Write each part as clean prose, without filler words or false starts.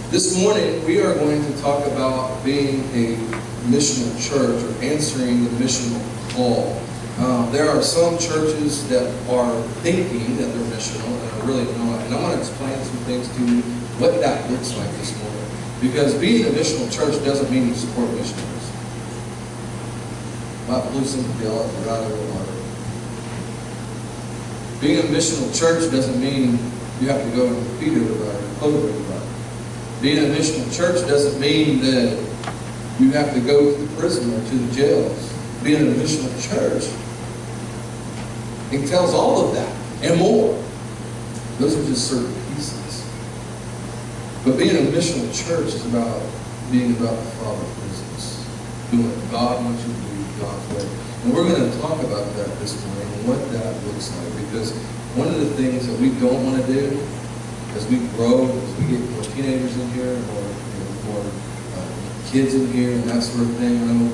This morning we are going to talk about being a missional church or answering the missional call. There are some churches that are thinking that they're missional and are really not. And I want to explain some things to you, what that looks like this morning. Because being a missional church doesn't mean you support missionaries. My blue symbol theology right over the water. Being a missional church doesn't mean you have to go and feed everybody or clothe everybody. Being a missional church doesn't mean that you have to go to the prison or to the jails. Being a missional church entails all of that and more. Those are just certain pieces. But being a missional church is about being about the Father's business. Doing what God wants you to do God's way. And we're going to talk about that this morning and what that looks like. Because one of the things that we don't want to do as we grow, as we get more teenagers in here, or more kids in here, and that sort of thing. I'm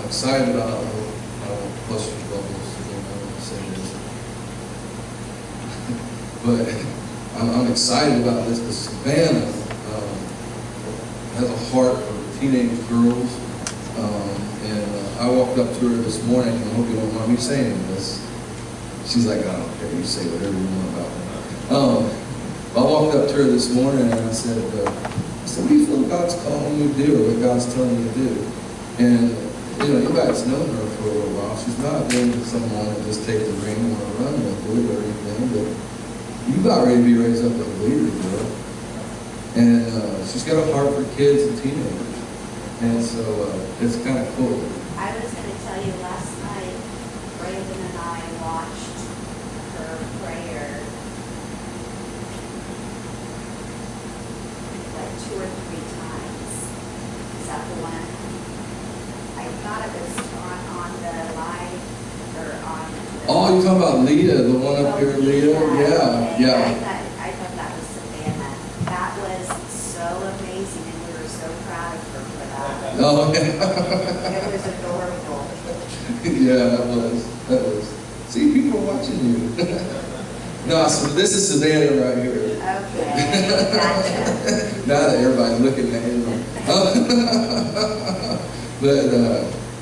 excited about. I don't plus your bubbles. I don't want to say this, but I'm excited about this. Because Savannah has a heart for teenage girls, and I walked up to her this morning. And I hope you don't mind me saying this. She's like, I don't care. You say whatever you want about me. I walked up to her this morning and I said, what do you feel God's calling you to do, or what God's telling you to do? And, you guys know her for a little while. She's not being someone that just take the ring or run with it or anything, but you about ready to be raised up as a leader, girl. And she's got a heart for kids and teenagers. And so it's kind of cool. I was going to tell you, last night, Raven and I watched her prayer like 2 or 3 times. Is that the one? I thought it was on the live or on the... Oh, you're talking about Leah, the one up here, Leah? Yeah. I thought that was Savannah. That was so amazing, and we were so proud of her for that. Oh, yeah. It was adorable. Yeah, that was. See, people are watching you. No, so this is Savannah right here. Okay, gotcha. Now that everybody's looking at him. But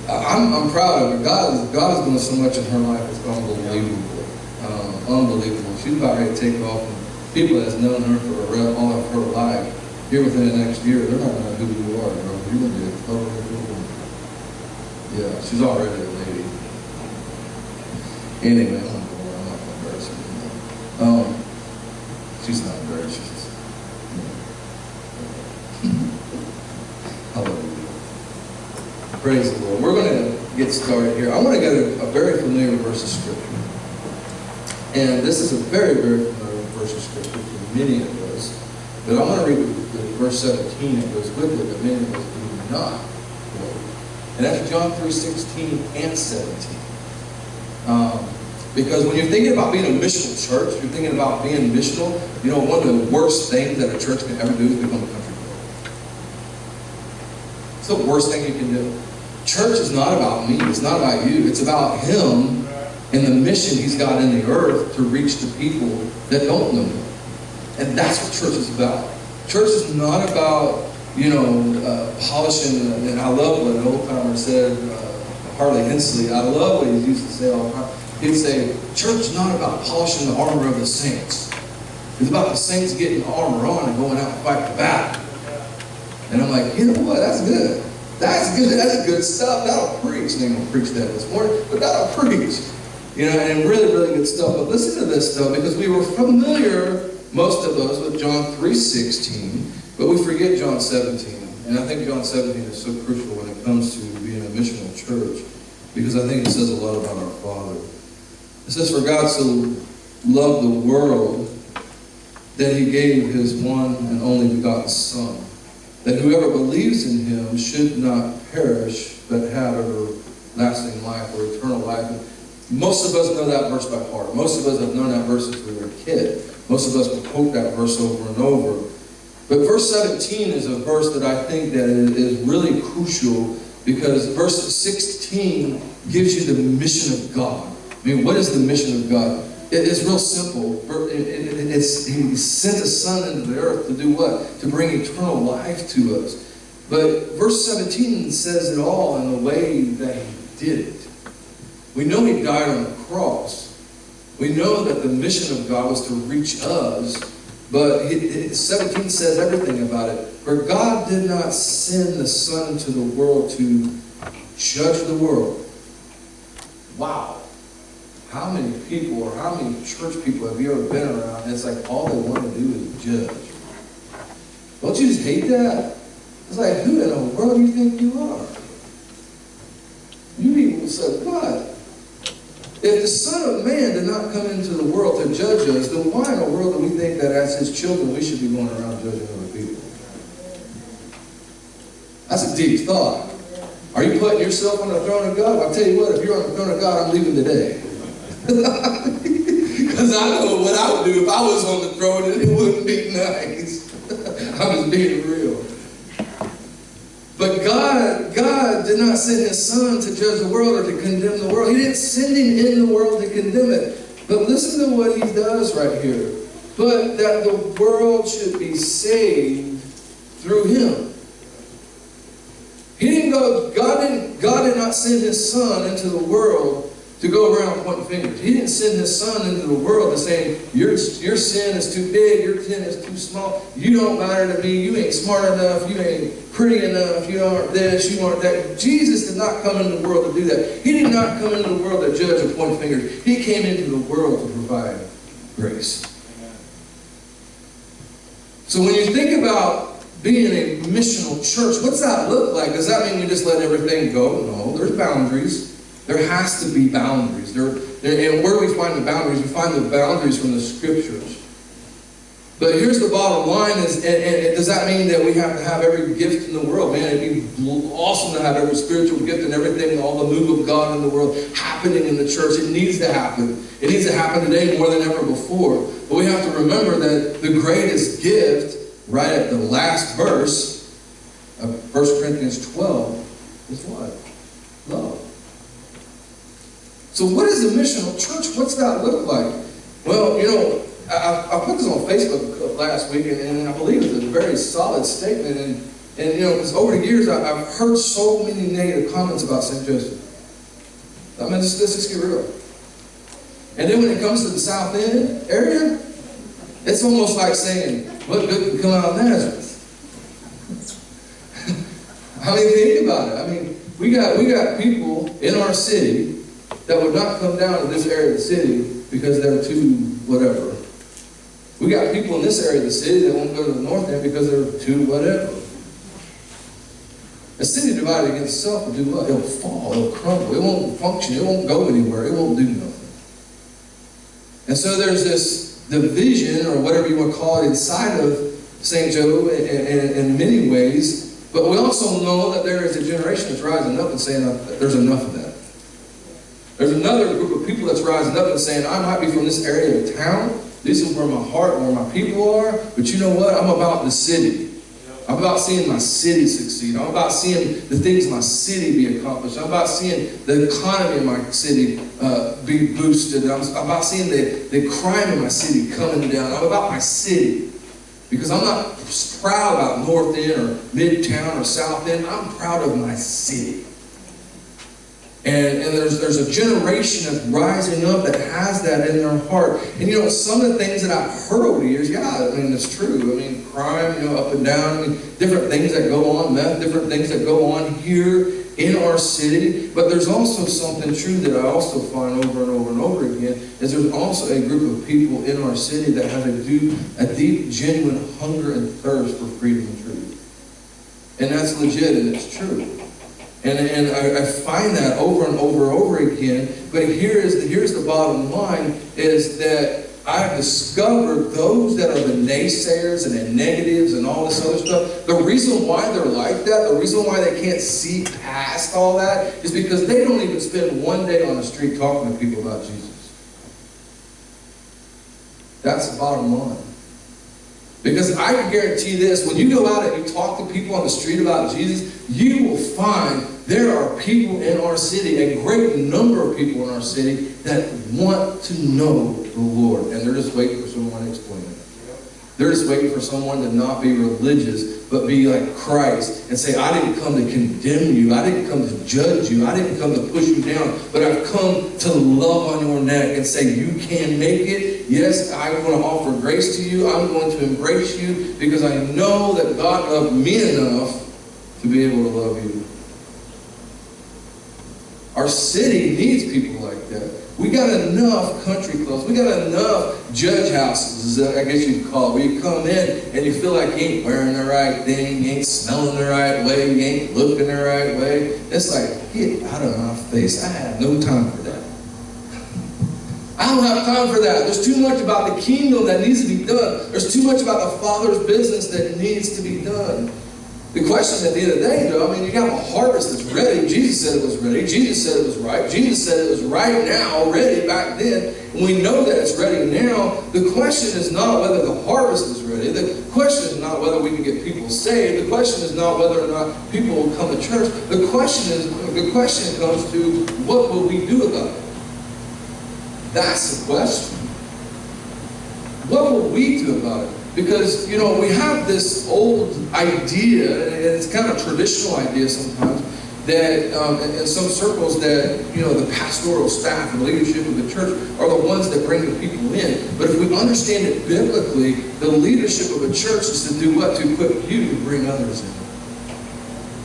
I'm proud of her. God is doing so much in her life. It's unbelievable. Unbelievable. She's about ready to take off. And people that's known her for all of her life, here within the next year, they're not going to know who you are, bro. You're going to be a totally different woman. Yeah, she's already a lady. Anyway, I'm not going to embarrass her anymore. She's not embarrassed. She's just, hallelujah. Praise the Lord. We're going to get started here. I want to go to a very familiar verse of Scripture. And this is a very, very familiar verse of Scripture for many of us. But I want to read the verse 17. It goes with it, but many of us do not. And that's John 3:16 and 17. Because when you're thinking about being a missional church, you're thinking about being missional, one of the worst things that a church can ever do is become a country club. It's the worst thing you can do. Church is not about me. It's not about you. It's about Him and the mission He's got in the earth to reach the people that don't know Him. And that's what church is about. Church is not about, polishing, and I love what an old timer said, Harley Hensley. I love what he used to say all the time. He'd say, church is not about polishing the armor of the saints. It's about the saints getting the armor on and going out and fight the battle. And I'm like, you know what? That's good. That's good. That's good stuff. That'll preach. And I'm going to preach that this morning, but that'll preach. And really, really good stuff. But listen to this, though, because we were familiar, most of us, with John 3:16, but we forget John 17. And I think John 17 is so crucial when it comes to being a missional church, because I think it says a lot about our Father. It says, for God so loved the world that He gave His one and only begotten Son, that whoever believes in Him should not perish, but have everlasting life or eternal life. And most of us know that verse by heart. Most of us have known that verse since we were a kid. Most of us will quote that verse over and over. But verse 17 is a verse that I think that is really crucial, because verse 16 gives you the mission of God. I mean, what is the mission of God? It's real simple. He sent his son into the earth to do what? To bring eternal life to us. But verse 17 says it all in the way that he did it. We know he died on the cross. We know that the mission of God was to reach us. But 17 says everything about it. For God did not send the Son into the world to judge the world. Wow. How many people or how many church people have you ever been around and it's like all they want to do is judge? Don't you just hate that? It's like, who in the world do you think you are? You people say, what? If the Son of Man did not come into the world to judge us, then why in the world do we think that as his children we should be going around judging other people? That's a deep thought. Are you putting yourself on the throne of God? I'll tell you what, if you're on the throne of God, I'm leaving today. Because I know what I would do if I was on the throne and it wouldn't be nice. I'm just being real. But God did not send his Son to judge the world or to condemn the world. He didn't send him in the world to condemn it. But listen to what he does right here. But that the world should be saved through him. He didn't go, God did not send his Son into the world to go around pointing fingers. He didn't send his Son into the world to say, your sin is too big, your sin is too small, you don't matter to me, you ain't smart enough, you ain't pretty enough, you aren't this, you aren't that. Jesus did not come into the world to do that. He did not come into the world to judge or point fingers. He came into the world to provide grace. So when you think about being a missional church, what's that look like? Does that mean we just let everything go? No, there's boundaries. There has to be boundaries. And where do we find the boundaries? We find the boundaries from the Scriptures. But here's the bottom line: and does that mean that we have to have every gift in the world? Man, it'd be awesome to have every spiritual gift and everything, all the move of God in the world happening in the church. It needs to happen. It needs to happen today more than ever before. But we have to remember that the greatest gift, right at the last verse of 1 Corinthians 12, is what? Love. So what is a missional church? What's that look like? Well, you know, I put this on Facebook last week, and I believe it's a very solid statement. And you know, because over the years, I've heard so many negative comments about St. Joseph. I mean, let's just get real. And then when it comes to the South End area, it's almost like saying, what good can come out of Nazareth? I mean, think about it. I mean, we got people in our city that would not come down to this area of the city because they're too whatever. We got people in this area of the city that won't go to the north end because they're too whatever. A city divided against itself will do what? It'll fall, it'll crumble, it won't function, it won't go anywhere, it won't do nothing. And so there's this division, or whatever you want to call it, inside of St. Joe in many ways. But we also know that there is a generation that's rising up and saying there's enough of that. There's another group of people that's rising up and saying, I might be from this area of town. This is where my heart and where my people are. But you know what? I'm about the city. I'm about seeing my city succeed. I'm about seeing the things in my city be accomplished. I'm about seeing the economy in my city be boosted. I'm about seeing the crime in my city coming down. I'm about my city. Because I'm not proud about North End or Midtown or South End. I'm proud of my city. And there's a generation that's rising up that has that in their heart. And you know, some of the things that I've heard over the years, yeah, I mean, it's true. I mean, crime, you know, up and down, I mean, different things that go on, meth, different things that go on here in our city. But there's also something true that I also find over and over and over again, is there's also a group of people in our city that have a deep, genuine hunger and thirst for freedom and truth. And that's legit and it's true. And I find that over and over and over again. But here's the bottom line, is that I've discovered those that are the naysayers and the negatives and all this other stuff. The reason why they're like that, the reason why they can't see past all that, is because they don't even spend one day on the street talking to people about Jesus. That's the bottom line. Because I can guarantee this, when you go out and you talk to people on the street about Jesus, you will find There are people in our city, a great number of people in our city, that want to know the Lord. And they're just waiting for someone to explain it. They're just waiting for someone to not be religious, but be like Christ and say, I didn't come to condemn you. I didn't come to judge you. I didn't come to push you down, but I've come to love on your neck and say, you can make it. Yes, I want to offer grace to you. I'm going to embrace you because I know that God loved me enough to be able to love you. Our city needs people like that. We got enough country clubs. We got enough judge houses, I guess you'd call it, where you come in and you feel like you ain't wearing the right thing, you ain't smelling the right way, you ain't looking the right way. It's like, get out of my face. I have no time for that. I don't have time for that. There's too much about the kingdom that needs to be done. There's too much about the Father's business that needs to be done. The question at the end of the day, though, I mean, you got a harvest that's ready. Jesus said it was ready. Jesus said it was right. Jesus said it was right now, already back then. And we know that it's ready now. The question is not whether the harvest is ready. The question is not whether we can get people saved. The question is not whether or not people will come to church. The question comes to, what will we do about it? That's the question. What will we do about it? Because, you know, we have this old idea, and it's kind of a traditional idea sometimes, that in some circles that, you know, the pastoral staff and leadership of the church are the ones that bring the people in. But if we understand it biblically, the leadership of a church is to do what? To equip you to bring others in.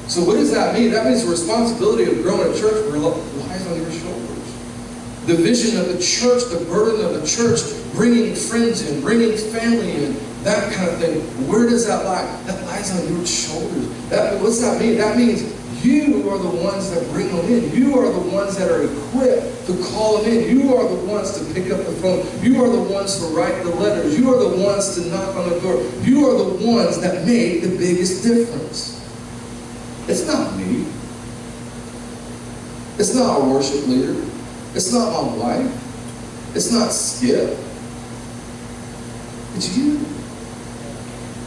So what does that mean? That means the responsibility of growing a church lies on your shoulders. The vision of the church, the burden of the church, bringing friends in, bringing family in, that kind of thing. Where does that lie? That lies on your shoulders. What's that mean? That means you are the ones that bring them in. You are the ones that are equipped to call them in. You are the ones to pick up the phone. You are the ones to write the letters. You are the ones to knock on the door. You are the ones that make the biggest difference. It's not me. It's not our worship leader. It's not my wife. It's not Skip. It's you.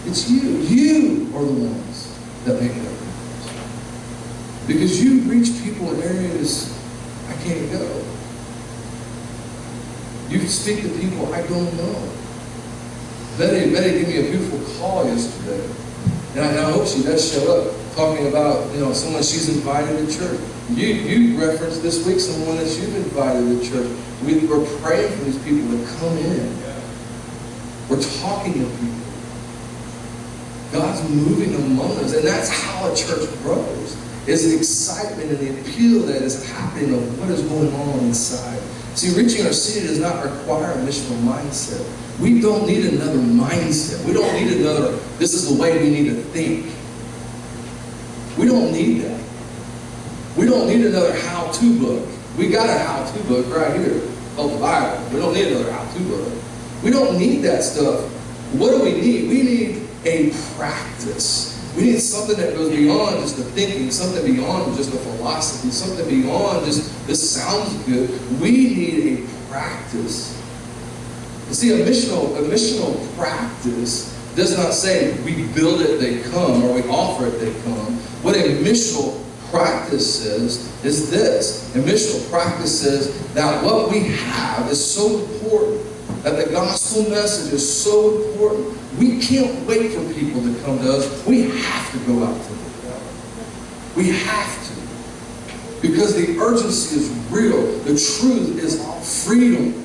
It's you. You are the ones that make that difference. Because you reach people in areas I can't go. You speak to people I don't know. Betty gave me a beautiful call yesterday. And I hope she does show up talking about, you know, someone she's invited to church. You referenced this week someone that you've invited to church. We're praying for these people to come in. We're talking to people. God's moving among us. And that's how a church grows. Is the excitement and the appeal that is happening of what is going on inside. See, reaching our city does not require a missional mindset. We don't need another mindset. We don't need another, this is the way we need to think. We don't need that. We don't need another how-to book. We got a how-to book right here called the Bible. We don't need another how-to book. We don't need that stuff. What do we need? We need a practice. We need something that goes beyond just the thinking, something beyond just the philosophy, something beyond just, this sounds good. We need a practice. You see, a missional practice does not say we build it, they come, or we offer it, they come. What a missional practice says is this. A missional practice says that what we have is so important, that the gospel message is so important. We can't wait for people to come to us. We have to go out to them. We have to. Because the urgency is real. The truth is freedom.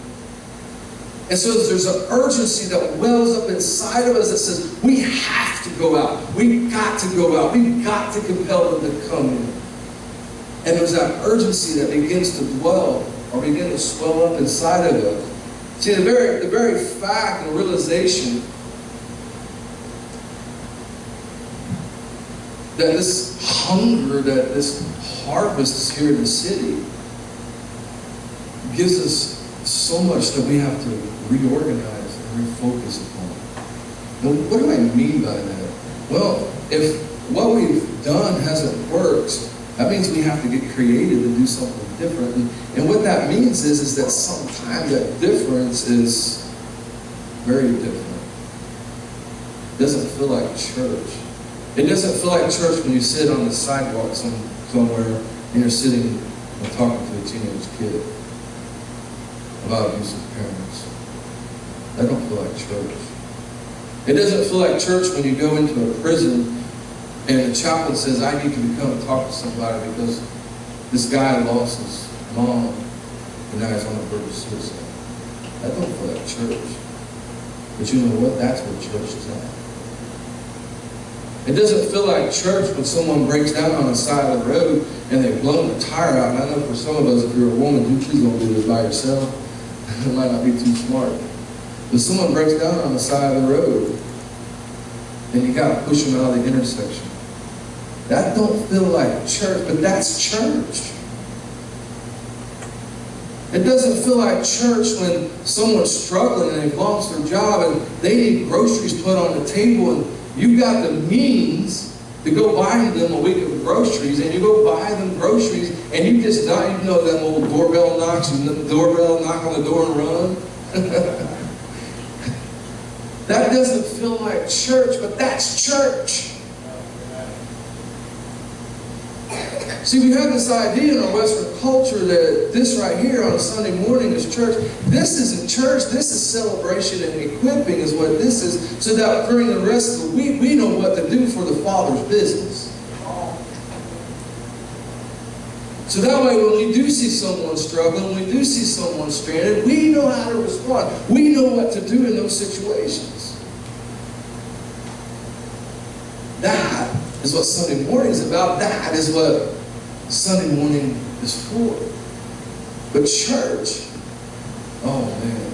And so there's an urgency that wells up inside of us that says, we have to go out. We've got to go out. We've got to compel them to come in. And there's that urgency that begins to dwell or begin to swell up inside of us. See, the very fact and realization that this hunger, that this harvest is here in the city, gives us so much that we have to reorganize and refocus upon. Now, what do I mean by that? Well, if what we've done hasn't worked, that means we have to get creative and do something different. And what that means is that sometimes that difference is very different. It doesn't feel like church. It doesn't feel like church when you sit on the sidewalks on somewhere and you're sitting and talking to a teenage kid about abusive parents. That don't feel like church. It doesn't feel like church when you go into a prison and the chaplain says, I need to come and talk to somebody because this guy lost his mom and now he's on the verge of suicide. That don't feel like church. But you know what? That's where church is at. It doesn't feel like church when someone breaks down on the side of the road and they've blown the tire out. And I know for some of us, if you're a woman, you please don't do this by yourself. It might not be too smart. But someone breaks down on the side of the road and you got to push them out of the intersection. That don't feel like church, but that's church. It doesn't feel like church when someone's struggling and they've lost their job and they need groceries put on the table and you got the means to go buy them a week of groceries, and you go buy them groceries, and you just not even know that little doorbell knocks, and the doorbell knock on the door and run. That doesn't feel like church, but that's church. See, we have this idea in our Western culture that this right here on a Sunday morning is church. This isn't church. This is celebration and equipping is what this is, so that during the rest of the week, we know what to do for the Father's business. So that way, when we do see someone struggling, when we do see someone stranded, we know how to respond. We know what to do in those situations. That is what Sunday morning is about. That is what Sunday morning is for. But church, oh man.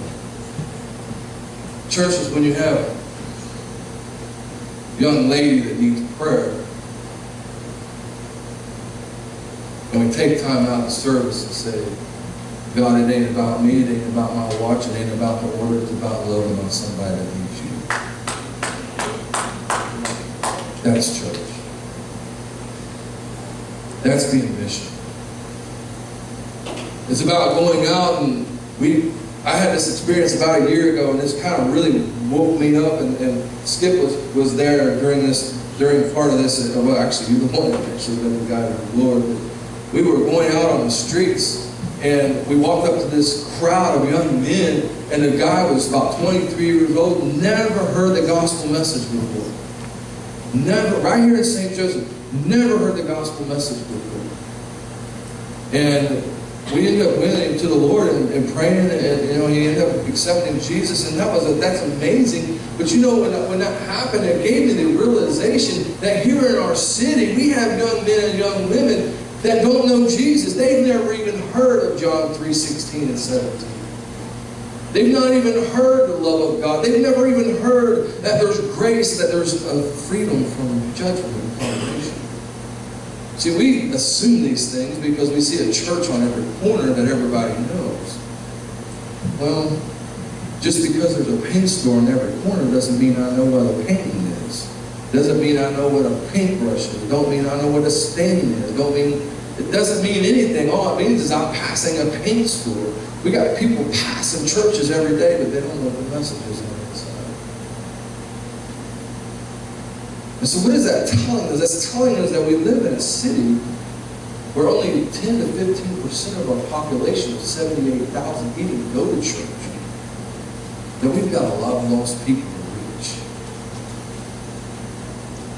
Church is when you have a young lady that needs prayer. And we take time out of service and say, God, it ain't about me, it ain't about my watch, it ain't about the order, it's about loving on somebody that needs you. That's church. That's being mission. It's about going out and I had this experience about a year ago and this kind of really woke me up and Skip was there during part of this. Well, actually, you're the one that actually been the guy of the Lord. We were going out on the streets and we walked up to this crowd of young men and the guy was about 23 years old, never heard the gospel message before. Never, right here in St. Joseph, never heard the gospel message before. And we ended up winning to the Lord and praying, and he ended up accepting Jesus, and that's amazing. But when that happened, it gave me the realization that here in our city, we have young men and young women that don't know Jesus. They've never even heard of John 3:16 and 17. They've not even heard the love of God. They've never even heard that there's grace, that there's a freedom from judgment and condemnation. See, we assume these things because we see a church on every corner that everybody knows. Well, just because there's a paint store on every corner doesn't mean I know what a painting is. Doesn't mean I know what a paintbrush is. Don't mean I know what a stain is. It doesn't mean anything. All it means is I'm passing a paint store. We got people passing churches every day, but they don't know the messages on the inside. And so what is that telling us? That's telling us that we live in a city where only 10 to 15% of our population of 78,000 even go to church. That we've got a lot of lost people to reach.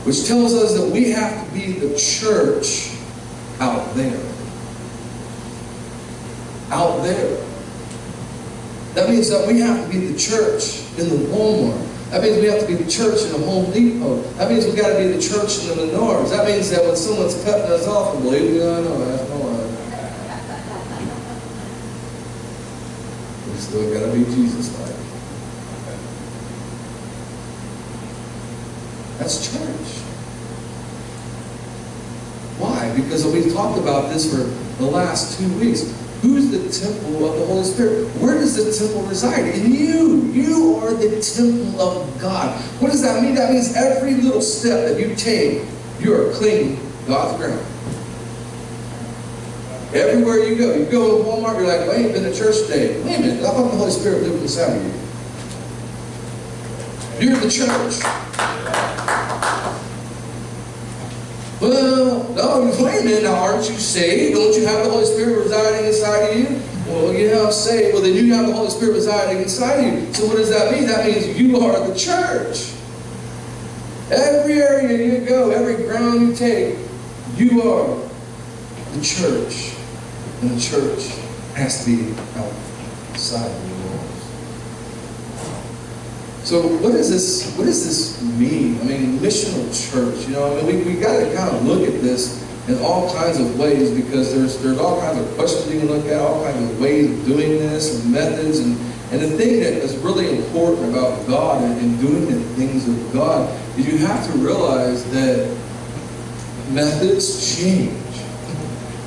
Which tells us that we have to be the church out there. Out there. That means that we have to be the church in the Walmart. That means we have to be the church in the Home Depot. That means we've got to be the church in the Menards. That means that when someone's cutting us off, and believe me, I know, that's my life. We still got to be Jesus-like. That's church. Why? Because we've talked about this for the last 2 weeks. Who's the temple of the Holy Spirit? Where does the temple reside? In you. You are the temple of God. What does that mean? That means every little step that you take, you are cleaning God's ground. Everywhere you go to Walmart, you're like, well, I ain't been to church today. Wait a minute, I thought the Holy Spirit lived inside of you. You're the church. Well, no, wait a minute, now aren't you saved? Don't you have the Holy Spirit residing inside of you? Well, yeah, I'm saved. Well, then you have the Holy Spirit residing inside of you. So what does that mean? That means you are the church. Every area you go, every ground you take, you are the church. And the church has to be outside of the walls. So what does this mean? I mean, missional church, you know, I mean, we got to kind of look at this in all kinds of ways, because there's all kinds of questions you can look at, all kinds of ways of doing this and methods. And the thing that is really important about God and doing the things of God is you have to realize that methods change.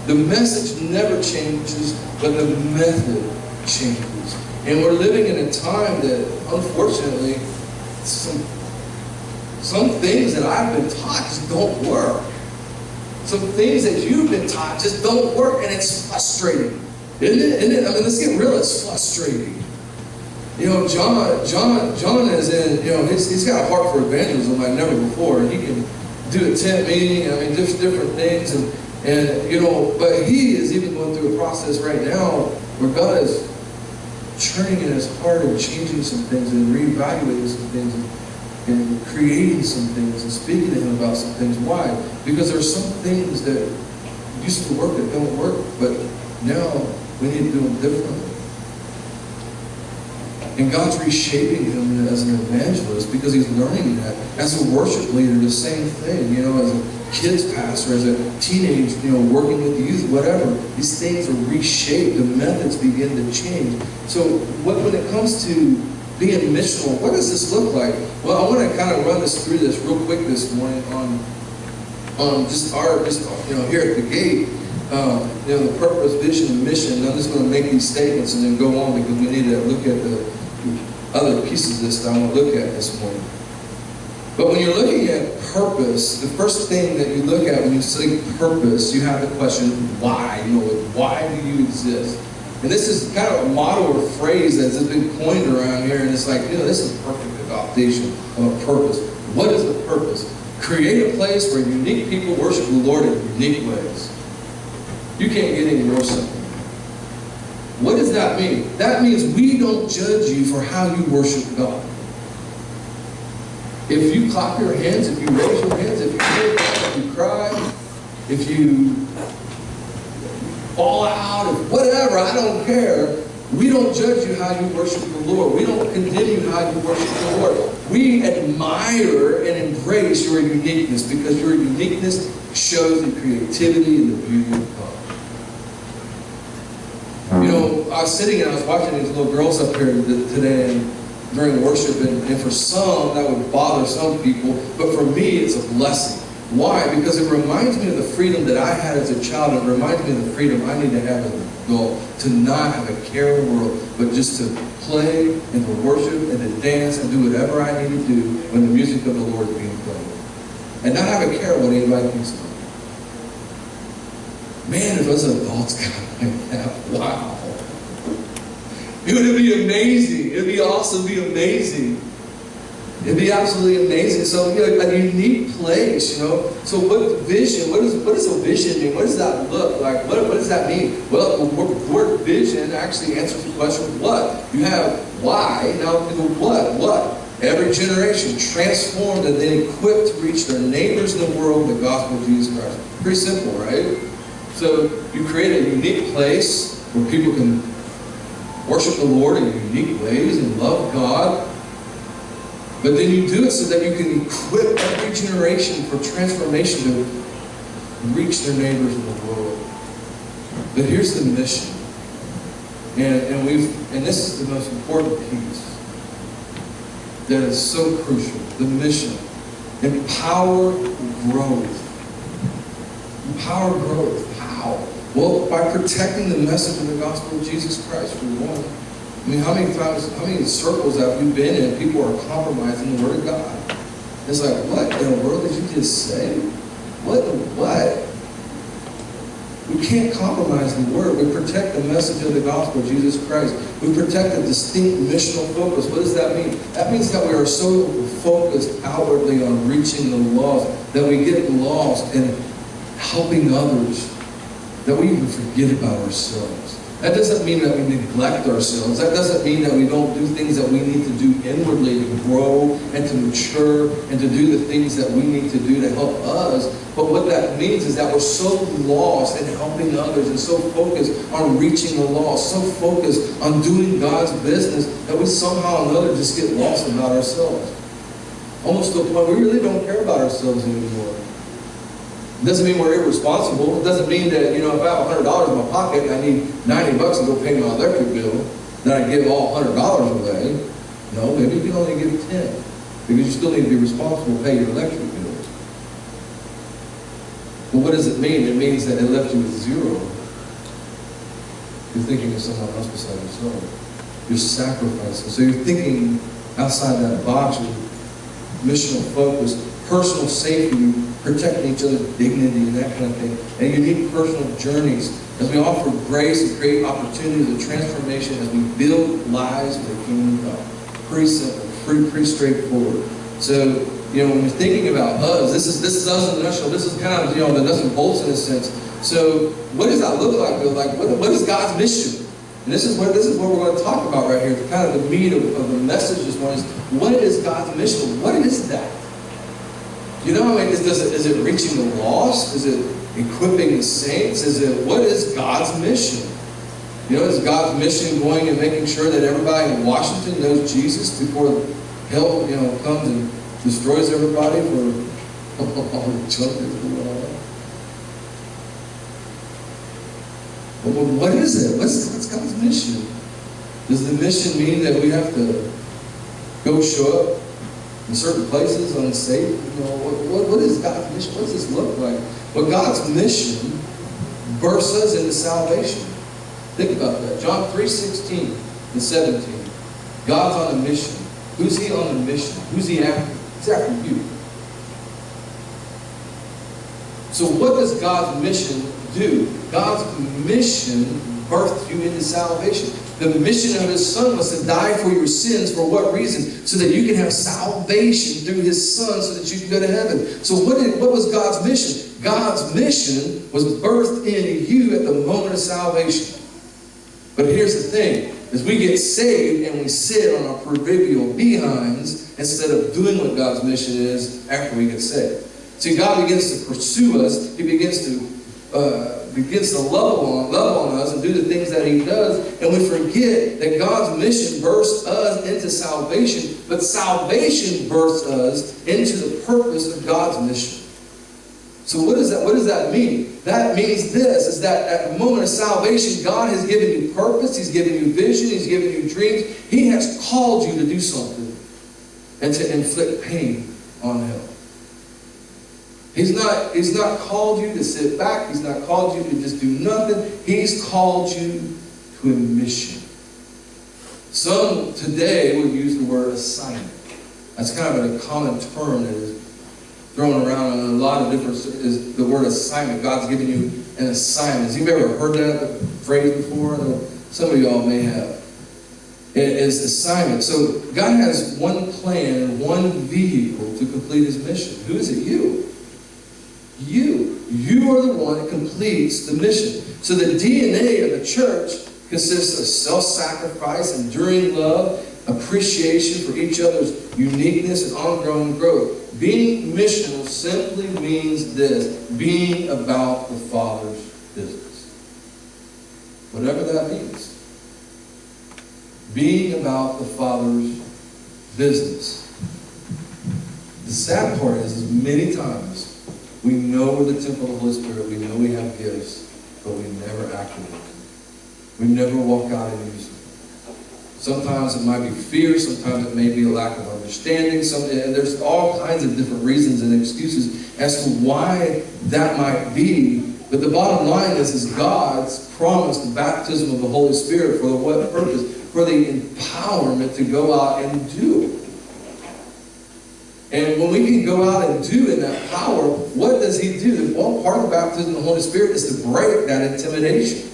The message never changes, but the method changes. And we're living in a time that, unfortunately, some things that I've been taught just don't work. Some things that you've been taught just don't work, and it's frustrating. Isn't it? I mean, let's get real, it's frustrating. You know, John is in, you know, he's got a heart for evangelism like never before. He can do a tent meeting, I mean, just different things, and you know, but he is even going through a process right now where God is churning in his heart and changing some things and reevaluating some things and creating some things and speaking to him about some things. Why? Because there's some things that used to work that don't work, but now we need to do them differently. And God's reshaping him as an evangelist because he's learning that. As a worship leader, the same thing. You know, as a kids pastor, as a teenage, you know, working with the youth, whatever. These things are reshaped. The methods begin to change. So when it comes to being missional, what does this look like? Well, I want to kind of run this through this real quick this morning on just you know, here at the gate. You know, the purpose, vision, and mission. I'm just going to make these statements and then go on because we need to look at the other pieces of this that I want to look at this morning. But when you're looking at purpose, the first thing that you look at when you say purpose, you have the question, why? You know, why do you exist? And this is kind of a motto or phrase that's been coined around here, and it's like, you know, this is perfect adaptation of a purpose. What is the purpose? Create a place where unique people worship the Lord in unique ways. You can't get any more simple. What does that mean? That means we don't judge you for how you worship God. If you clap your hands, if you raise your hands, if you kneel down, if you cry, if you fall out, if whatever, I don't care. We don't judge you how you worship the Lord. We don't condemn you how you worship the Lord. We admire and embrace your uniqueness because your uniqueness shows the creativity and the beauty of God. You know, I was sitting and I was watching these little girls up here today and during worship, and for some that would bother some people, but for me it's a blessing. Why? Because it reminds me of the freedom that I had as a child. It reminds me of the freedom I need to have as an adult, to not have a care in the world, but just to play and to worship and to dance and do whatever I need to do when the music of the Lord is being played. And not have a care what anybody thinks of me. Man, if us adults got like that, wow. It would be amazing. It would be awesome. It would be amazing. It'd be absolutely amazing. So, you know, a unique place, you know. So what vision, what does a vision mean? What does that look like? What does that mean? Well, the word vision actually answers the question, what? You have why, now the what? What? Every generation transformed and then equipped to reach their neighbors in the world with the gospel of Jesus Christ. Pretty simple, right? So you create a unique place where people can worship the Lord in unique ways and love God. But then you do it so that you can equip every generation for transformation to reach their neighbors in the world. But here's the mission. And this is the most important piece that is so crucial. The mission. Empower growth. Empower growth. How? Well, by protecting the message of the gospel of Jesus Christ, for one. I mean, how many circles have we been in? People are compromising the Word of God. It's like, what in the world did you just say? What? We can't compromise the word. We protect the message of the gospel of Jesus Christ. We protect a distinct missional focus. What does that mean? That means that we are so focused outwardly on reaching the lost that we get lost in helping others that we even forget about ourselves. That doesn't mean that we neglect ourselves. That doesn't mean that we don't do things that we need to do inwardly to grow and to mature and to do the things that we need to do to help us. But what that means is that we're so lost in helping others and so focused on reaching the lost, so focused on doing God's business that we somehow or another just get lost about ourselves. Almost to a point where we really don't care about ourselves anymore. It doesn't mean we're irresponsible. It doesn't mean that, if I have $100 in my pocket and I need $90 to go pay my electric bill, then I give all $100 away. No, maybe you can only give 10 because you still need to be responsible to pay your electric bill. But what does it mean? It means that it left you with zero. You're thinking of someone else beside yourself. You're sacrificing. So you're thinking outside that box with missional focus, personal safety, protecting each other's dignity and that kind of thing, and unique personal journeys as we offer grace and create opportunities of transformation as we build lives for the kingdom of God. Pretty simple, pretty straightforward. So, when you're thinking about us, this is us in the nutshell. This is kind of, the nuts and bolts in a sense. So, what does that look like, Bill? Like, what is God's mission? And this is what we're going to talk about right here. Kind of the meat of the message this morning is, what is God's mission? What is that? Is it reaching the lost? Is it equipping the saints? What is God's mission? Is God's mission going and making sure that everybody in Washington knows Jesus before hell, comes and destroys everybody for all the junk that's going on? But what is it? What's God's mission? Does the mission mean that we have to go show up in certain places unsafe? What is God's mission? What does this look like? Well, God's mission births us into salvation. Think about that. John 3:16 and 17. God's on a mission. Who's He on a mission? Who's He after? He's after you. So what does God's mission do? God's mission birthed you into salvation. The mission of His Son was to die for your sins. For what reason? So that you can have salvation through His Son, so that you can go to heaven. So what was God's mission? God's mission was birthed into you at the moment of salvation. But here's the thing. As we get saved and we sit on our proverbial behinds instead of doing what God's mission is after we get saved. See, God begins to pursue us. He begins to love on us and do the things that He does, and we forget that God's mission births us into salvation, but salvation births us into the purpose of God's mission. So what does that mean? That means this, is that at the moment of salvation, God has given you purpose, He's given you vision, He's given you dreams. He has called you to do something and to inflict pain on hell. He's not called you to sit back. He's not called you to just do nothing. He's called you to a mission. Some today would use the word assignment. That's kind of a common term that is thrown around in a lot of different, is the word assignment. God's given you an assignment. Have you ever heard that phrase before? Some of y'all may have. It is assignment. So God has one plan and one vehicle to complete His mission. Who is it? You. You are the one that completes the mission. So the DNA of the church consists of self-sacrifice, enduring love, appreciation for each other's uniqueness, and ongoing growth. Being missional simply means this: being about the Father's business. Whatever that means. Being about the Father's business. The sad part is many times we know we're the temple of the Holy Spirit. We know we have gifts, but we never activate them. We never walk out and use them. Sometimes it might be fear. Sometimes it may be a lack of understanding. And there's all kinds of different reasons and excuses as to why that might be. But the bottom line is God's promise, the baptism of the Holy Spirit, for what purpose? For the empowerment to go out and do. And when we can go out and do in that power, what does he do? Well, part of the baptism of the Holy Spirit is to break that intimidation,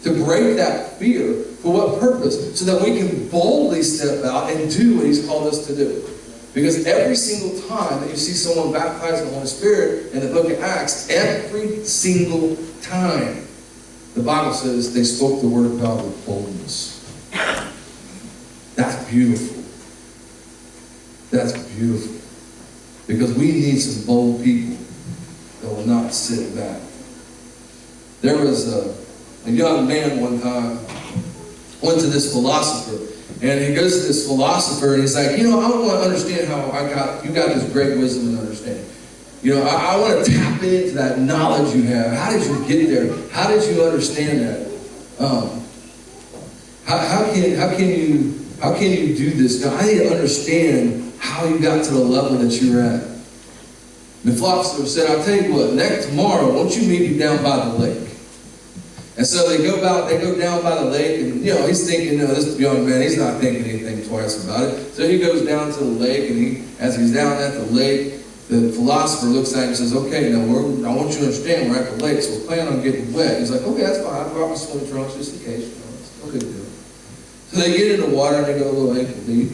to break that fear. For what purpose? So that we can boldly step out and do what he's called us to do. Because every single time that you see someone baptized in the Holy Spirit in the book of Acts, every single time, the Bible says they spoke the word of God with boldness. That's beautiful. That's beautiful. Because we need some bold people that will not sit back. There was a young man one time went to this philosopher, and he goes to this philosopher and he's like, I want to understand how you got this great wisdom and understanding. I want to tap into that knowledge you have. How did you get there? How did you understand that? How can you do this? Now, I need to understand how you got to the level that you're at. The philosopher said, I'll tell you what, tomorrow, won't you meet me down by the lake? And so they go down by the lake, and he's thinking, this young man, he's not thinking anything twice about it. So he goes down to the lake, and as he's down at the lake, the philosopher looks at him and says, okay, now I want you to understand we're at the lake, so we're planning on getting wet. He's like, okay, that's fine. I brought my swimming trunks just in case. It's no big deal. So they get in the water, and they go a little ankle deep.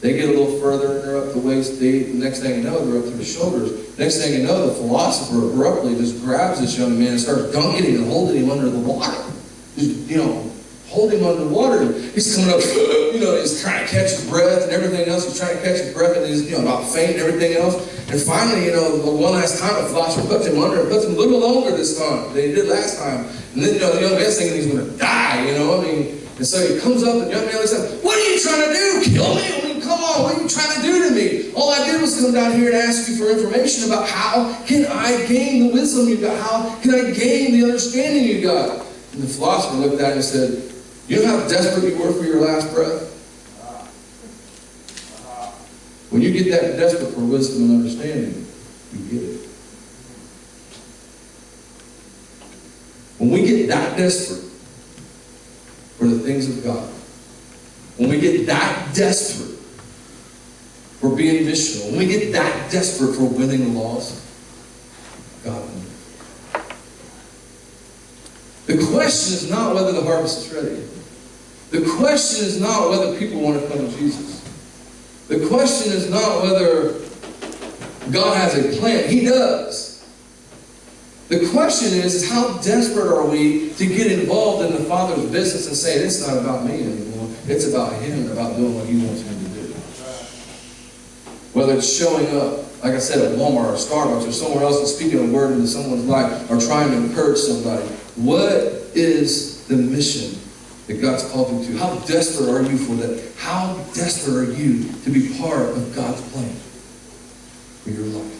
They get a little further, and they're up to waist deep. The next thing you know, they're up to the shoulders. Next thing you know, the philosopher abruptly just grabs this young man and starts dunking him and holding him under the water. Just, hold him under the water. He's coming up, he's trying to catch his breath and everything else. He's trying to catch his breath, and he's, about faint and everything else. And finally, the one last time, the philosopher puts him under, and puts him a little longer this time than he did last time. And then, the young man's thinking he's going to die, And so he comes up, and the young man looks at him, what are you trying to do? Kill me? Come on, what are you trying to do to me? All I did was come down here and ask you for information about how can I gain the wisdom you got? How can I gain the understanding you got? And the philosopher looked at him and said, you know how desperate you were for your last breath? When you get that desperate for wisdom and understanding, you get it. When we get that desperate for the things of God, when we get that desperate for being missional, when we get that desperate for winning the lost, God will move. The question is not whether the harvest is ready. The question is not whether people want to come to Jesus. The question is not whether God has a plan. He does. The question is how desperate are we to get involved in the Father's business and say, it's not about me anymore. It's about Him and about doing what He wants me to do. Whether it's showing up, like I said, at Walmart or Starbucks or somewhere else and speaking a word into someone's life or trying to encourage somebody. What is the mission that God's called you to? How desperate are you for that? How desperate are you to be part of God's plan for your life?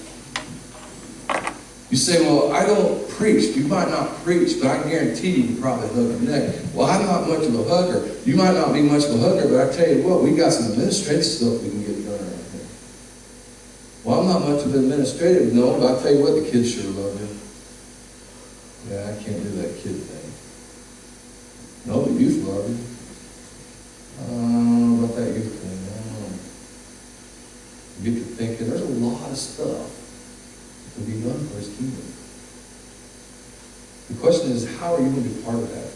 You say, well, I don't preach. You might not preach, but I guarantee you probably hug your neck. Well, I'm not much of a hugger. You might not be much of a hugger, but I tell you what, we got some administrative stuff we can get done around here. Well, I'm not much of an administrative, no, but I tell you what, the kids sure love you. Yeah, I can't do that kid thing. No, the youth love you. I don't know about that youth thing. I don't know. You get to thinking, there's a lot of stuff to be done for His kingdom. The question is, how are you going to be part of that?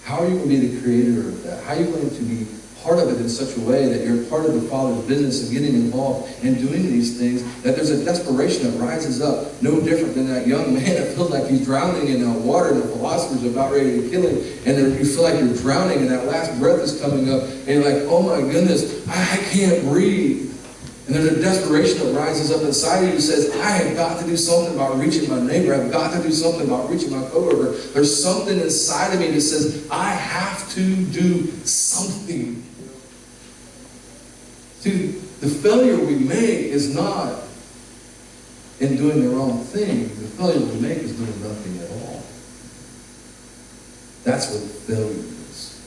How are you going to be the creator of that? How are you going to be part of it in such a way that you're part of the Father's business and getting involved and doing these things, that there's a desperation that rises up, no different than that young man that feels like he's drowning in water and the philosopher's about ready to kill him, and then you feel like you're drowning and that last breath is coming up and you're like, oh my goodness, I can't breathe. And there's a desperation that rises up inside of you that says, I have got to do something about reaching my neighbor. I've got to do something about reaching my coworker. There's something inside of me that says, I have to do something. See, the failure we make is not in doing the wrong thing. The failure we make is doing nothing at all. That's what the failure is.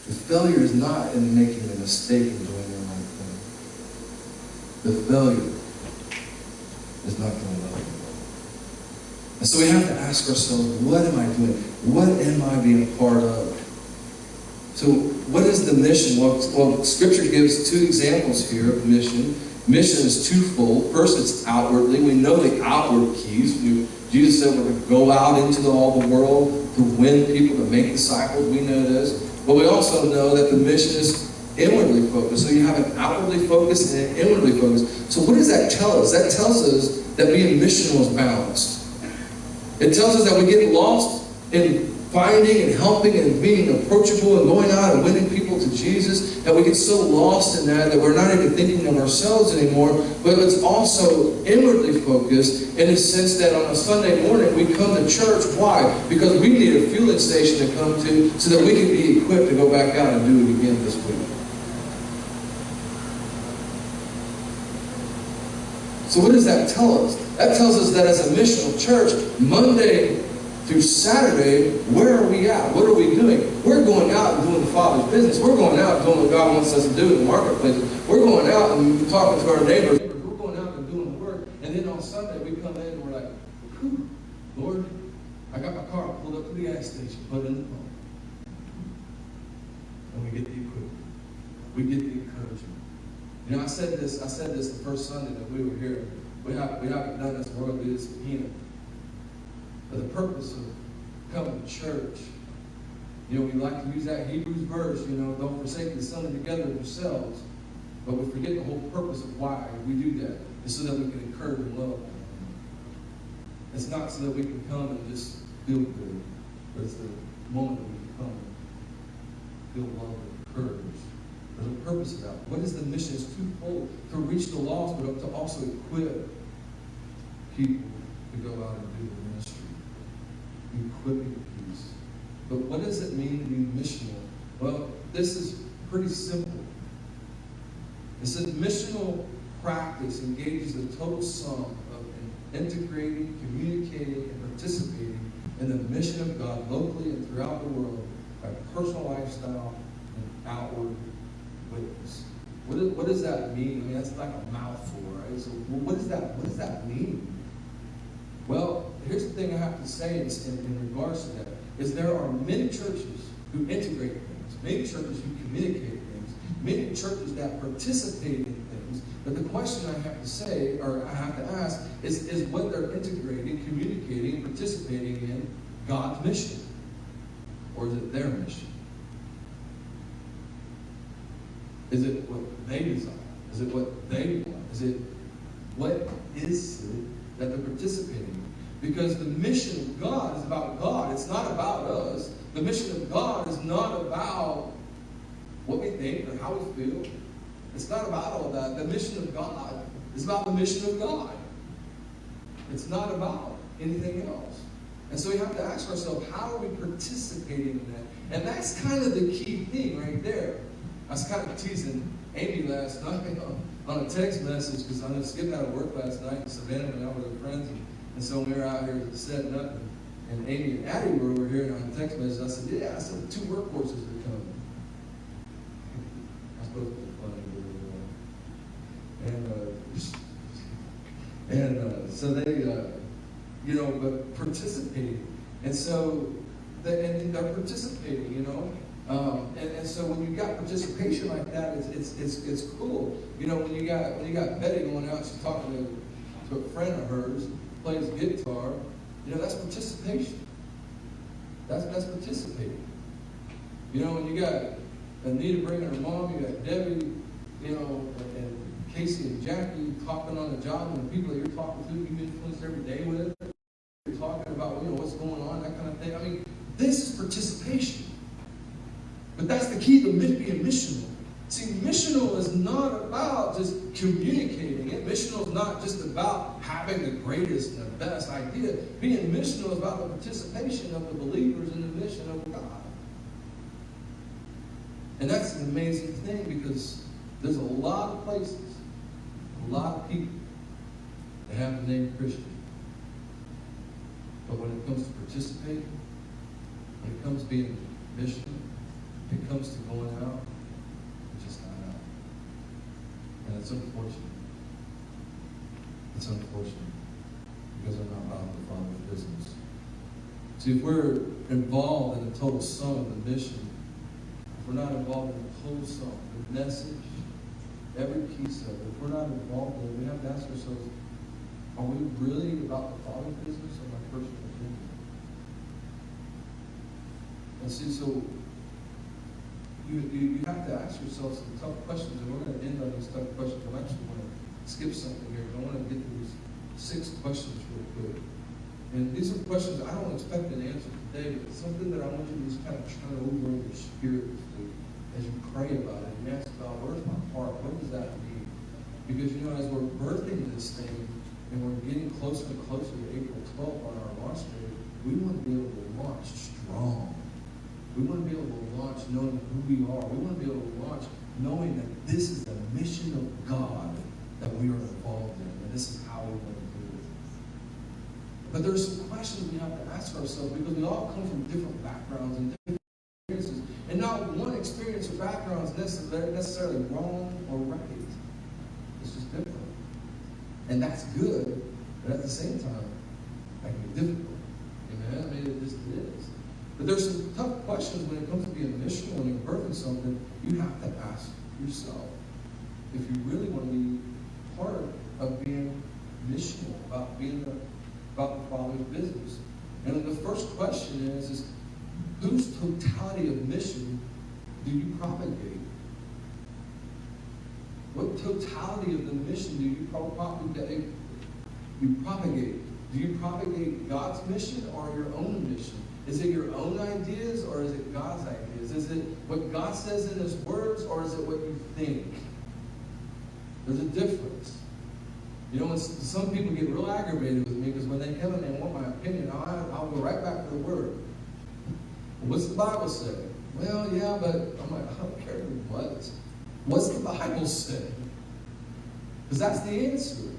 The failure is not in making a mistake and doing the wrong thing. The failure is not doing nothing. And so we have to ask ourselves, what am I doing? What am I being a part of So what is the mission? Well, Scripture gives two examples here of mission. Mission is twofold. First, it's outwardly. We know the outward keys. Jesus said we're to go out into all the world to win people, to make disciples. We know this. But we also know that the mission is inwardly focused. So you have an outwardly focused and an inwardly focused. So what does that tell us? That tells us that being missional is balanced. It tells us that we get lost in finding and helping and being approachable and going out and winning people to Jesus, that we get so lost in that we're not even thinking of ourselves anymore. But it's also inwardly focused in the sense that on a Sunday morning we come to church. Why? Because we need a fueling station to come to so that we can be equipped to go back out and do it again this week. So what does that tell us? That tells us that as a missional church, Monday through Saturday, where are we at? What are we doing? We're going out and doing the Father's business. We're going out and doing what God wants us to do in the marketplace. We're going out and talking to our neighbors. We're going out and doing the work. And then on Sunday, we come in and we're like, whew, Lord, I got my car pulled up to the gas station, put it in the pump. And we get the equipment. We get the encouragement. You know, I said this the first Sunday that we were here. We haven't done this worldly as a peanut. For the purpose of coming to church, you know, we like to use that Hebrews verse, you know, don't forsake the assembling together of yourselves. But we forget the whole purpose of why we do that. It's so that we can encourage and love. It's not so that we can come and just feel good, but it's the moment that we can come and feel love and encouraged. There's a purpose of that. What is the mission? It's twofold: to reach the lost, but to also equip people to go out and do the ministry. Equipping the piece. But what does it mean to be missional? Well, this is pretty simple. It says missional practice engages the total sum of integrating, communicating, and participating in the mission of God locally and throughout the world by personal lifestyle and outward witness. What does that mean? I mean, that's like a mouthful, right? So what does that mean? Well, here's the thing I have to say in regards to that, is there are many churches who integrate things, many churches who communicate things, many churches that participate in things, but the question I have to say, or I have to ask, is what they're integrating, communicating, and participating in God's mission? Or is it their mission? Is it what they desire? Is it what they want? Is it what is it that they're participating in? Because the mission of God is about God. It's not about us. The mission of God is not about what we think or how we feel. It's not about all that. The mission of God is about the mission of God. It's not about anything else. And so we have to ask ourselves, how are we participating in that? And that's kind of the key thing right there. I was kind of teasing Amy last night on a text message because I was skipping out of work last night in Savannah and out with her friends. And so we were out here setting up, and Amy and Addie were over here, and on a text message I said, yeah, I said 2 workhorses are coming. I suppose it was funny. And so they, you know, but participating. And so they're participating, you know. And so when you got participation like that, it's cool. You know, when you got Betty going out, she's talking to a friend of hers, plays guitar, you know, that's participation. That's participating. You know, when you got Anita bringing her mom, you got Debbie, you know, and Casey and Jackie talking on the job, and the people that you're talking to, you influence every day with. You're talking about, you know, what's going on, that kind of thing. I mean, this is participation. But that's the key to being missional. See, missional is not about just communicating it. Missional is not just about having the greatest and the best idea. Being missional is about the participation of the believers in the mission of God. And that's an amazing thing because there's a lot of places, a lot of people that have the name Christian. But when it comes to participating, when it comes to being missional, when it comes to going out, it's just not out. And it's unfortunate. It's unfortunate because they're not about the Father's business. See, if we're involved in the total sum of the mission, if we're not involved in the whole song, the message, every piece of it, if we're not involved in it, we have to ask ourselves, are we really about the Father's business or my personal agenda? And see, so you have to ask yourself some tough questions, and we're going to end on these tough questions. I'm actually going to skip something here. I want to get to these 6 questions real quick. And these are questions I don't expect an answer today, but it's something that I want you to just kind of turn over in your spirit this week as you pray about it and ask about, where's my heart? What does that mean? Because, you know, as we're birthing this thing and we're getting closer and closer to April 12th on our launch day, we want to be able to launch strong. We want to be able to launch knowing who we are. We want to be able to launch knowing that this is the mission of God that we are involved in, and this is how we want to do it. But there's some questions we have to ask ourselves because we all come from different backgrounds and different experiences. And not one experience or background is necessarily wrong or right. It's just different. And that's good, but at the same time, that can be difficult. Amen? I mean, it just is. But there's some tough questions when it comes to being missional and you're birthing something you have to ask yourself if you really want to be part of being missional, about the Father's business. And the first question is whose totality of mission do you propagate? What totality of the mission do you propagate? Do you propagate God's mission or your own mission? Is it your own ideas or is it God's ideas? Is it what God says in His words or is it what you think? There's a difference. You know, some people get real aggravated with me because when they come and they want my opinion, I'll go right back to the Word. Well, what's the Bible say? Well, yeah, but I'm like, I don't care what. What's the Bible say? Because that's the answer.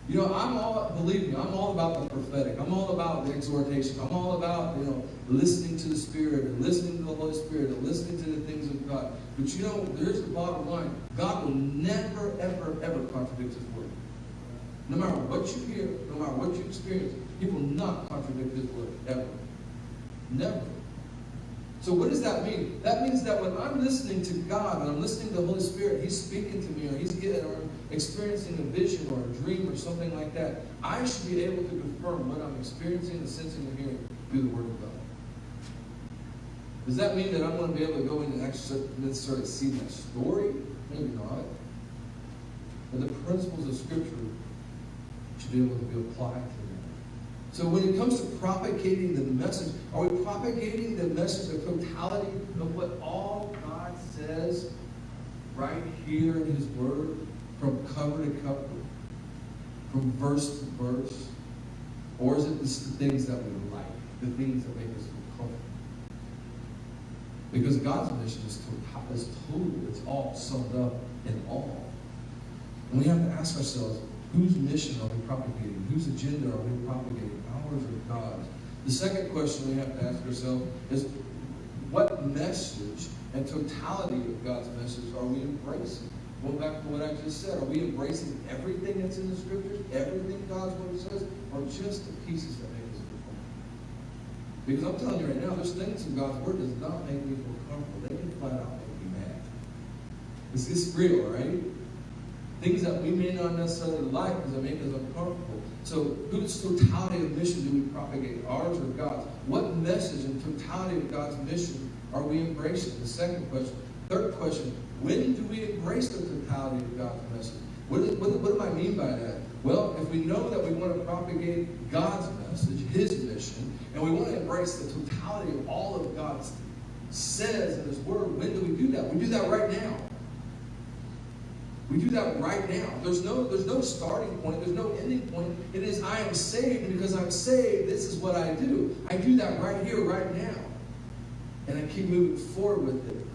You know, believe me, I'm all about the prophetic. I'm all about the exhortation. I'm all about, you know, listening to the Spirit and listening to the Holy Spirit and listening to the things of God. But you know, there's the bottom line. God will never, ever, ever contradict His Word. No matter what you hear, no matter what you experience, He will not contradict His Word, ever. Never. So what does that mean? That means that when I'm listening to God, when I'm listening to the Holy Spirit, He's speaking to me, or I'm experiencing a vision or a dream or something like that, I should be able to confirm what I'm experiencing and sensing and hearing through the Word of God. Does that mean that I'm going to be able to go in and actually necessarily see that story? Maybe not. But the principles of Scripture should be able to be applied to them. So when it comes to propagating the message, are we propagating the message of totality of what all God says right here in His Word, from cover to cover, from verse to verse? Or is it just the things that we like, the things that make us feel comfortable? Because God's mission is total. It's all summed up in all. And we have to ask ourselves, whose mission are we propagating? Whose agenda are we propagating? Ours or God's? The second question we have to ask ourselves is, what message and totality of God's message are we embracing? Going back to what I just said, are we embracing everything that's in the Scriptures, everything God's Word says, or just the pieces that make us feel comfortable? Because I'm telling you right now, there's things in God's Word that does not make me feel comfortable. They can flat out make me mad. It's real, right? Things that we may not necessarily like because they make us uncomfortable. So whose totality of mission do we propagate? Ours or God's? What message and totality of God's mission are we embracing? The second question. Third question, when do we embrace the totality of God's message? What do I mean by that? Well, if we know that we want to propagate God's message, His mission, and we want to embrace the totality of all of God says in His Word, when do we do that? We do that right now. We do that right now. There's no starting point. There's no ending point. It is, I am saved, and because I'm saved, this is what I do. I do that right here, right now. And I keep moving forward with it.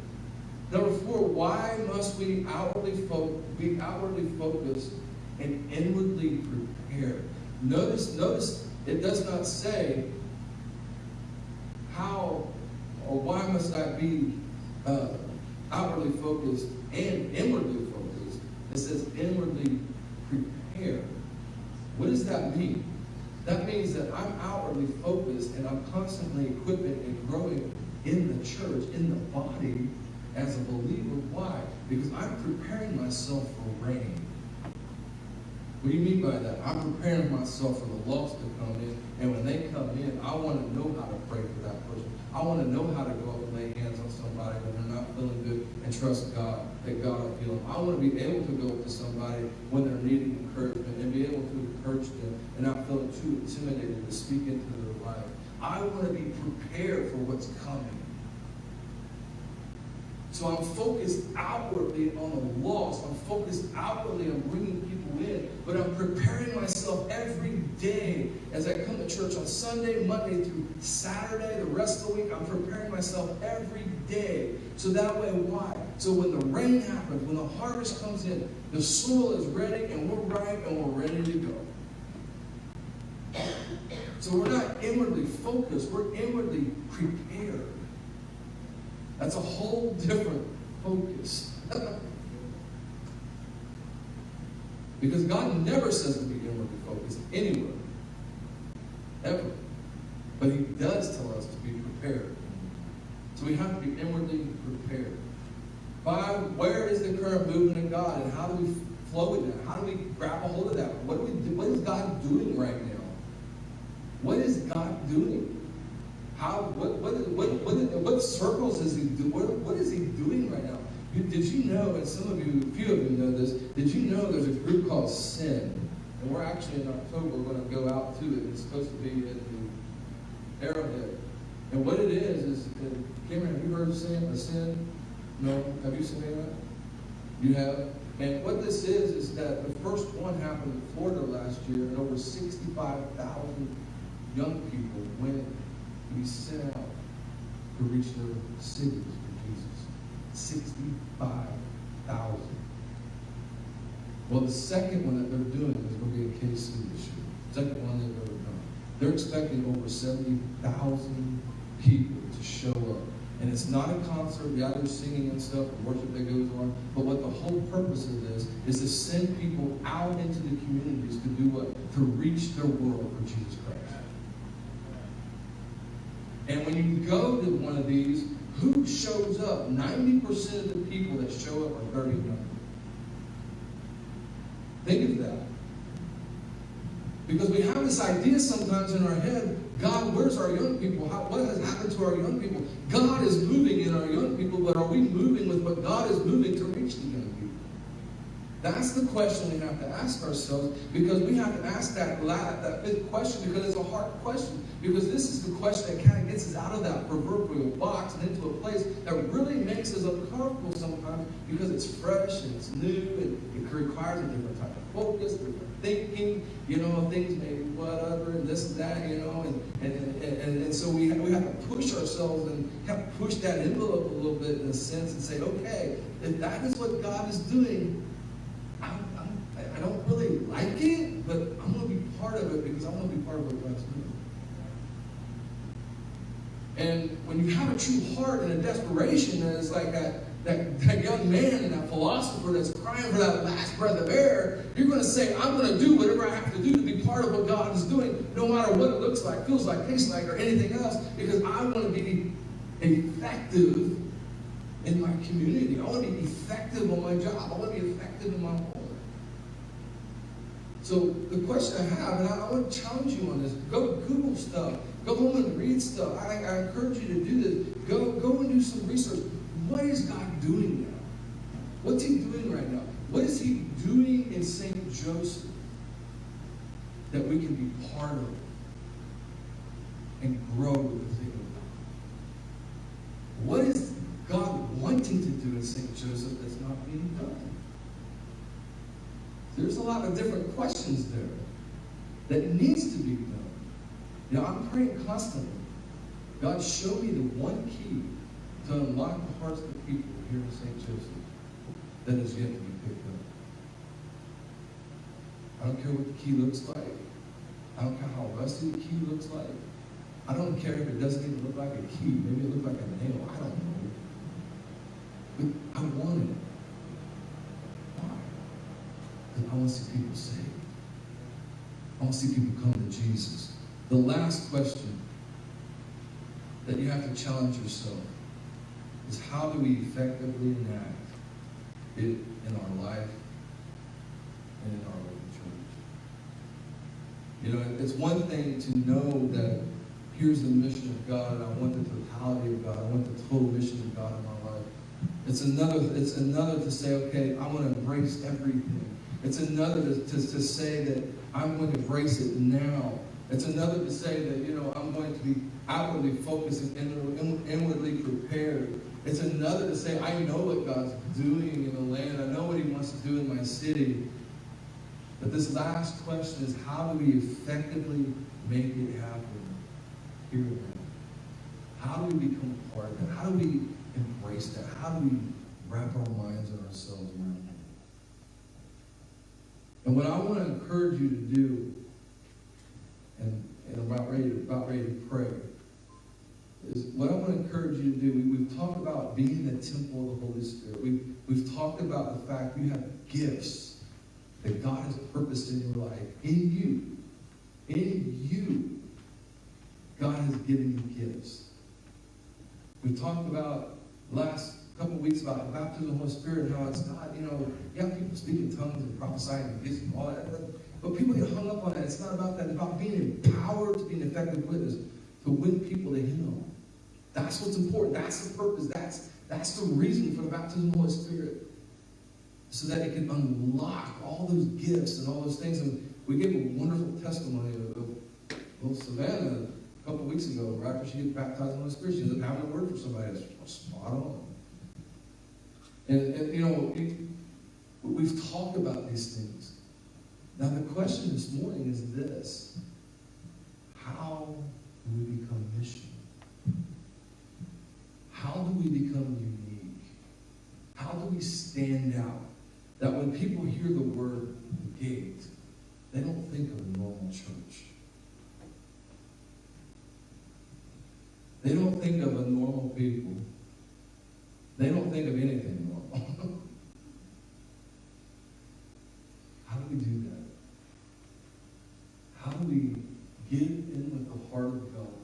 Number 4, why must we be outwardly focused and inwardly prepared? Notice, it does not say how or why must I be outwardly focused and inwardly focused. It says inwardly prepared. What does that mean? That means that I'm outwardly focused and I'm constantly equipping and growing in the church, in the body, as a believer. Why? Because I'm preparing myself for rain. What do you mean by that? I'm preparing myself for the lost to come in, and when they come in, I want to know how to pray for that person. I want to know how to go up and lay hands on somebody when they're not feeling good and trust God, that God will heal them. I want to be able to go up to somebody when they're needing encouragement and be able to encourage them and not feeling too intimidated to speak into their life. I want to be prepared for what's coming. So I'm focused outwardly on the lost. I'm focused outwardly on bringing people in. But I'm preparing myself every day as I come to church on Sunday, Monday through Saturday, the rest of the week. I'm preparing myself every day. So that way, why? So when the rain happens, when the harvest comes in, the soil is ready and we're ripe and we're ready to go. So we're not inwardly focused. We're inwardly prepared. That's a whole different focus. Because God never says to be inwardly focused anywhere. Ever. But He does tell us to be prepared. So we have to be inwardly prepared. Where is the current movement of God, and how do we flow with that? How do we grab a hold of that? What is God doing right now? What is God doing? What circles is He doing? What is He doing right now? Did you know, and some of you, a few of you know this, did you know there's a group called Sin? And we're actually in October going to go out to it. It's supposed to be in the Arrowhead. And what it is Cameron, have you heard of Sin? No? Have you seen that? You have? And what this is that the first one happened in Florida last year, and over 65,000 young people went to be sent out to reach their cities for Jesus. 65,000. Well, the second one that they're doing is going to be in KC this year. Second one they've ever done. They're expecting over 70,000 people to show up. And it's not a concert, yeah, there's singing and stuff, and worship that goes on. But what the whole purpose of this is to send people out into the communities to do what? To reach their world for Jesus Christ. And when you go to one of these, who shows up? 90% of the people that show up are 30 and younger. Think of that. Because we have this idea sometimes in our head, God, where's our young people? What has happened to our young people? God is moving in our young people, but are we moving with what God is moving to reach the young people? That's the question we have to ask ourselves, because we have to ask that fifth question, because it's a hard question. Because this is the question that kind of gets us out of that proverbial box and into a place that really makes us uncomfortable sometimes, because it's fresh and it's new and it requires a different type of focus, different thinking, things maybe whatever and this and that, and so we have to push ourselves and have to push that envelope a little bit in a sense and say, okay, if that is what God is doing, I don't really like it, but I'm going to be part of it because I want to be part of what God's doing. And when you have a true heart and a desperation, that is like that young man and that philosopher that's crying for that last breath of air, you're going to say, I'm going to do whatever I have to do to be part of what God is doing, no matter what it looks like, feels like, tastes like, or anything else, because I want to be effective in my community. I want to be effective on my job. I want to be effective in my home. So the question I have, and I want to challenge you on this, go Google stuff. Go home and read stuff. I encourage you to do this. Go and do some research. What is God doing now? What's He doing right now? What is He doing in St. Joseph that we can be part of and grow with the thing of God? What is God wanting to do in St. Joseph that's not being done? There's a lot of different questions there that needs to be done. I'm praying constantly. God, show me the one key to unlock the hearts of the people here in St. Joseph that is yet to be picked up. I don't care what the key looks like. I don't care how rusty the key looks like. I don't care if it doesn't even look like a key. Maybe it looks like a nail. I don't know. But I want it. Why? Because I want to see people saved. I want to see people come to Jesus. The last question that you have to challenge yourself is how do we effectively enact it in our life and in our local church. You know, it's one thing to know that here's the mission of God, and I want the totality of God. I want the total mission of God in my life. It's another to say, okay, I want to embrace everything. It's another to say that I'm going to embrace it now. It's another to say that, you know, I'm going to be outwardly focused and inwardly prepared. It's another to say, I know what God's doing in the land. I know what he wants to do in my city. But this last question is, how do we effectively make it happen here and now? How do we become a part of that? How do we embrace that? How do we wrap our minds and ourselves around that? And what I want to encourage you to do, and I'm about ready to pray, is what I want to encourage you to do. We've talked about being the temple of the Holy Spirit. We've talked about the fact you have gifts that God has purposed in your life. In you. In you. God has given you gifts. We talked about last couple of weeks about the baptism of the Holy Spirit and how it's not, you know, you have people speaking in tongues and prophesying and gifts and all that. But people get hung up on that. It's not about that. It's about being empowered to be an effective witness, to win people to Him. That's what's important. That's the purpose. That's the reason for the baptism of the Holy Spirit. So that it can unlock all those gifts and all those things. And we gave a wonderful testimony of Savannah a couple of weeks ago, right after she gets baptized in the Holy Spirit. She ends up having a word for somebody that's spot on. And you know, we've talked about these things. Now the question this morning is this: how do we become missional? How do we become unique? How do we stand out? That when people hear the word gate, they don't think of a normal church. They don't think of a normal people. They don't think of anything normal. How do we do that? How do we get in with the heart of God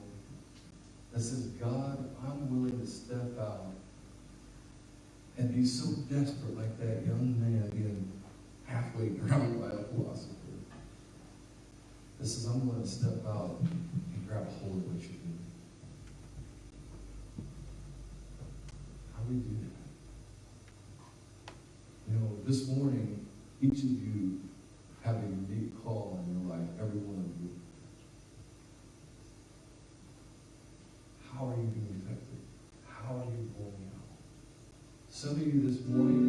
that says, God, I'm willing to step out and be so desperate like that young man being halfway drowned by a philosopher. That says, I'm willing to step out and grab a hold of what you're doing. How do we do that? You know, this morning, each of you have a unique call in your life, every one of you. How are you being effective? How are you going out? Some of you this morning,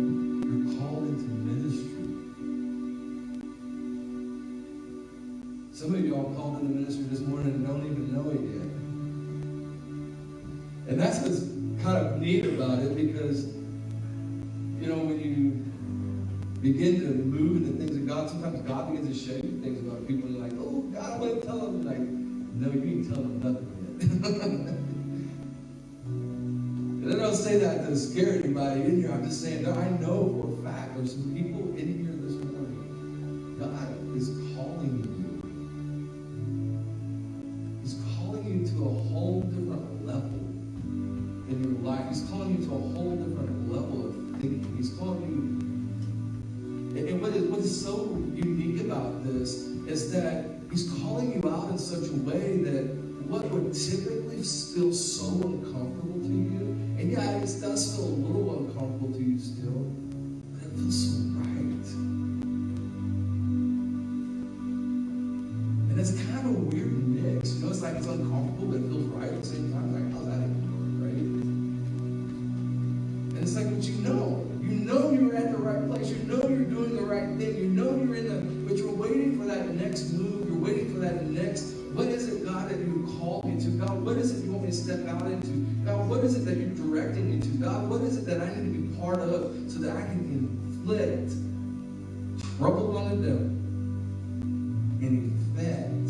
you're called into ministry. Some of you all called into ministry this morning and don't even know it yet. And that's what's kind of neat about it, because, you know, when you begin to move into things of God, sometimes God begins to show you things about people, and you're like, oh, God, I want to tell them. Like, no, you ain't telling them nothing yet. And I don't say that to scare anybody in here. I'm just saying that I know for a fact there's some people in here this morning. God is calling you. He's calling you to a whole different level in your life. He's calling you to a whole different level of thinking. He's calling you. And what is so unique about this is that He's calling you out in such a way that what would typically feel so uncomfortable to you, and yeah, it does feel a little uncomfortable to you still, but it feels so right. And it's kind of a weird mix. You know, it's like it's uncomfortable, but it feels right at the same time. Like, how's that even work, right? And it's like, but you know you're at the right place. You know you're doing the right thing. You know you're but you're waiting for that next move. You're waiting for that next. What is it, God, that you called me to? God, what is it you want me to step out into? God, what is it that you're directing me to? God, what is it that I need to be part of so that I can inflict trouble on the devil and effect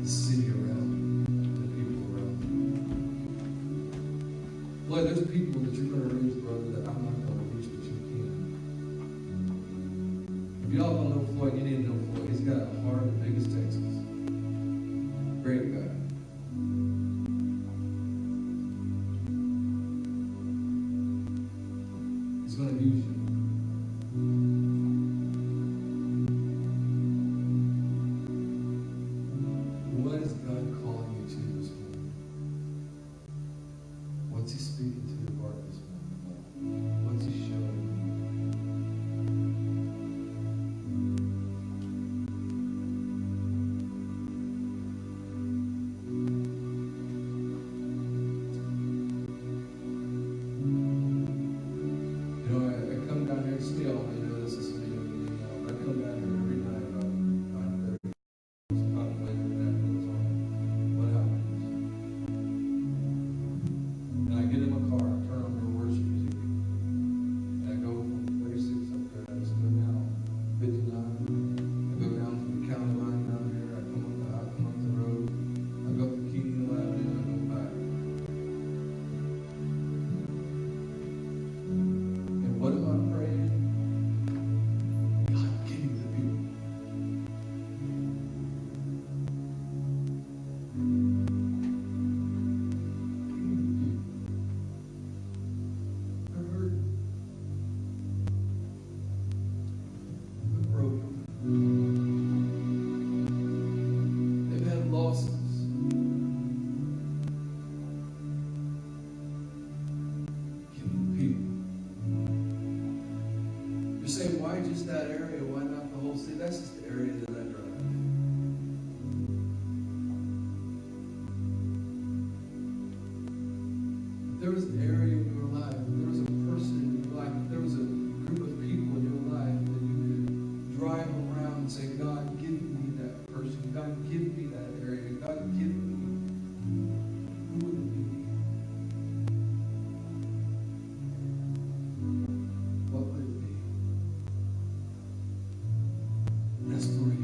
the city around me, the people around me? Lord, there's people that you're going to reach, brother, that I'm not going to reach, but you can. If y'all don't know Floyd, you need to know Floyd. He's got a heart as big as Texas. Great guy. that's just the area that I drive. If there was an area in your life, if there was a person in your life, if there was a group of people in your life that you could drive around and say, God, give me that person. God, give me that area. God, give me. Who would it be? What would it be? Restoration.